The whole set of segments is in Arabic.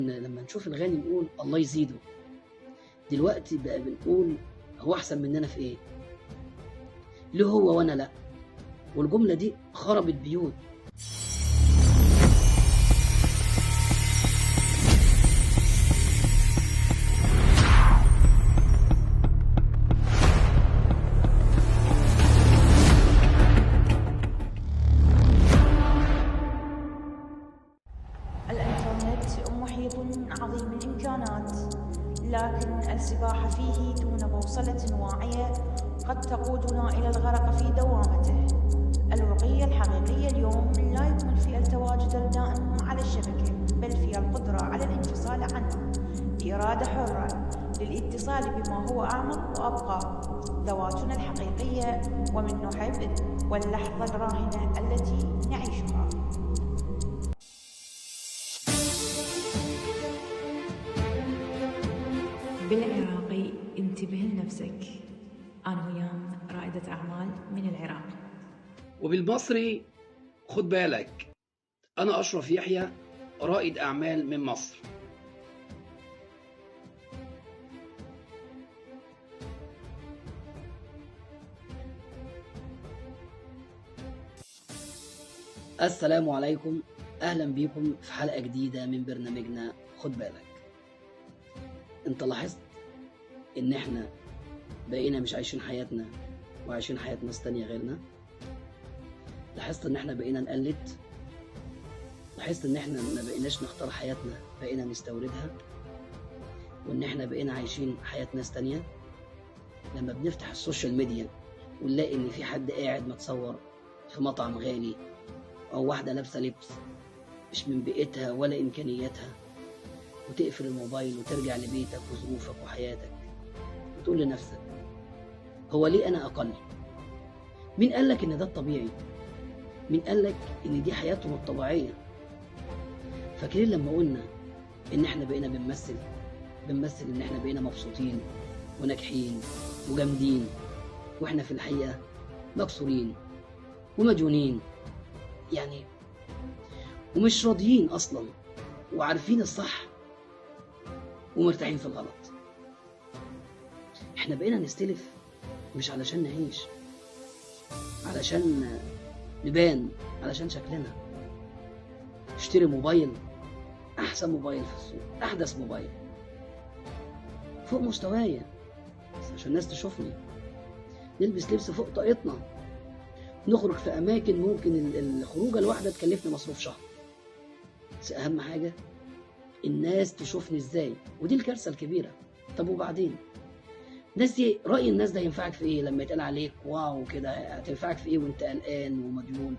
لما نشوف الغني نقول الله يزيده. دلوقتي بقى بنقول هو احسن مننا في ايه؟ ليه هو وانا لا؟ والجملة دي خربت بيوت. الإنترنت محيط عظيم الإمكانات، لكن السباحة فيه دون بوصلة واعية قد تقودنا إلى الغرق في دوامته. الرقي الحقيقي اليوم لا يكمن في التواجد الدائم على الشبكة، بل في القدرة على الانفصال عنها بإرادة حرة للاتصال بما هو أعمق وأبقى، ذواتنا الحقيقية ومن نحب، واللحظة الراهنة التي نعيشها. بالعراقي انتبه لنفسك. أنا ويام رائدة أعمال من العراق. وبالمصري خد بالك، أنا أشرف يحيى رائد أعمال من مصر. السلام عليكم، أهلا بيكم في حلقة جديدة من برنامجنا خد بالك. انت لاحظت ان احنا بقينا مش عايشين حياتنا وعايشين حياة ناس تانية غيرنا؟ لاحظت ان احنا بقينا نقلد؟ لاحظت ان احنا ما بقيناش نختار حياتنا، بقينا نستوردها؟ وان احنا بقينا عايشين حياة ناس تانية؟ لما بنفتح السوشيال ميديا ونلاقي ان في حد قاعد متصور في مطعم غالي، او واحدة لابسة لبس مش من بيئتها ولا امكانياتها، وتقفل الموبايل وترجع لبيتك وظروفك وحياتك وتقول لنفسك هو ليه أنا أقل؟ مين قالك إن ده الطبيعي؟ مين قالك إن دي حياتهم الطبيعية؟ فاكرين لما قلنا إن إحنا بقينا بنمثل إن إحنا بقينا مبسوطين وناجحين وجامدين، وإحنا في الحقيقة مكسورين ومديونين يعني، ومش راضيين أصلا، وعارفين الصح ومرتاحين في الغلط. احنا بقينا نستلف مش علشان نعيش، علشان نبان، علشان شكلنا. اشتري موبايل، احسن موبايل في السوق، احدث موبايل فوق مستوايا بس عشان الناس تشوفني. نلبس لبس فوق طاقتنا، نخرج في اماكن ممكن الخروجه الواحده تكلفني مصروف شهر، بس اهم حاجه الناس تشوفني ازاي، ودي الكارثه الكبيره. طب وبعدين الناس دي، رأي الناس ده ينفعك في ايه؟ لما يتقال عليك واو كده هتنفعك في ايه وانت قلقان ومديون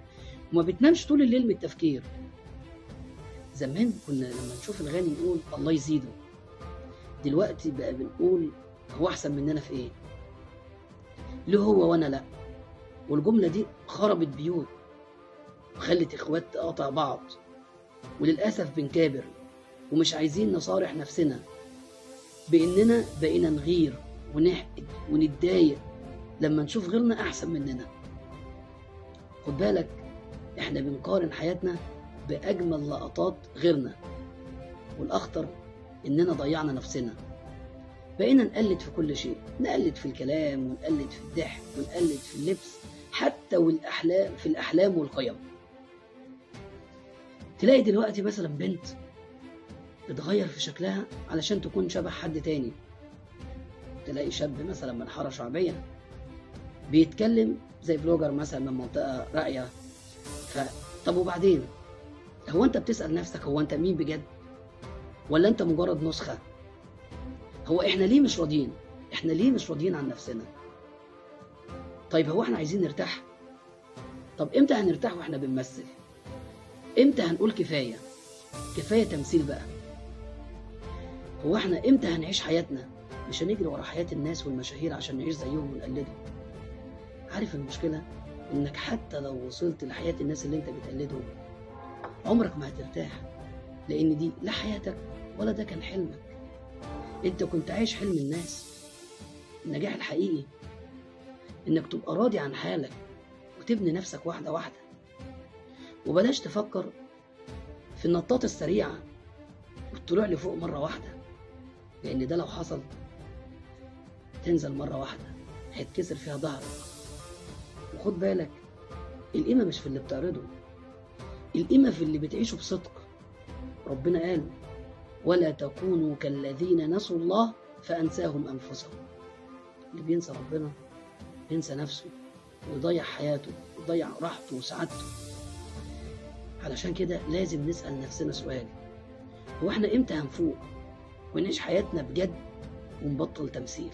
وما بتنامش طول الليل من التفكير؟ زمان كنا لما نشوف الغني نقول الله يزيده. دلوقتي بقى بنقول هو احسن مننا في ايه؟ ليه هو وانا لا؟ والجملة دي خربت بيوت وخلت اخوات تقاطع بعض، وللأسف بنكابر ومش عايزين نصارح نفسنا بإننا بقينا نغير ونحقد ونتضايق لما نشوف غيرنا أحسن مننا. خد بالك، احنا بنقارن حياتنا بأجمل لقطات غيرنا، والأخطر إننا ضيعنا نفسنا. بقينا نقلد في كل شيء، نقلد في الكلام ونقلد في الضحك ونقلد في اللبس، حتى والأحلام، في الأحلام والقيم. تلاقي دلوقتي مثلا بنت بتغير في شكلها علشان تكون شبه حد تاني. تلاقي شاب مثلا من حارة شعبية بيتكلم زي بلوجر مثلا من منطقة راقية. طب وبعدين؟ هو انت بتسأل نفسك هو انت مين بجد؟ ولا انت مجرد نسخة؟ هو احنا ليه مش راضيين؟ احنا ليه مش راضيين عن نفسنا؟ طيب هو احنا عايزين نرتاح؟ طب امتى هنرتاح واحنا بنمثل؟ امتى هنقول كفاية؟ كفاية تمثيل بقى. هو احنا امتى هنعيش حياتنا؟ مش هنجري ورا حياة الناس والمشاهير عشان نعيش زيهم ونقلدهم. عارف المشكلة؟ انك حتى لو وصلت لحياة الناس اللي انت بتقلدهم عمرك ما هترتاح، لان دي لا حياتك ولا ده كان حلمك. انت كنت عايش حلم الناس. النجاح الحقيقي انك تبقى راضي عن حالك وتبني نفسك واحدة واحدة، وبلاش تفكر في النطاط السريعة الطلوع لفوق مرة واحدة، لأن ده لو حصل تنزل مرة واحدة هيتكسر فيها ظهرك. وخد بالك، القيمة مش في اللي بتعرضه، القيمة في اللي بتعيشه بصدق. ربنا قال: ولا تكونوا كالذين نسوا الله فأنساهم أنفسهم. اللي بينسى ربنا بينسى نفسه ويضيع حياته ويضيع راحته وسعادته. علشان كده لازم نسأل نفسنا سؤال: هو احنا امتى هنفوق ونعيش حياتنا بجد ونبطل تمثيل؟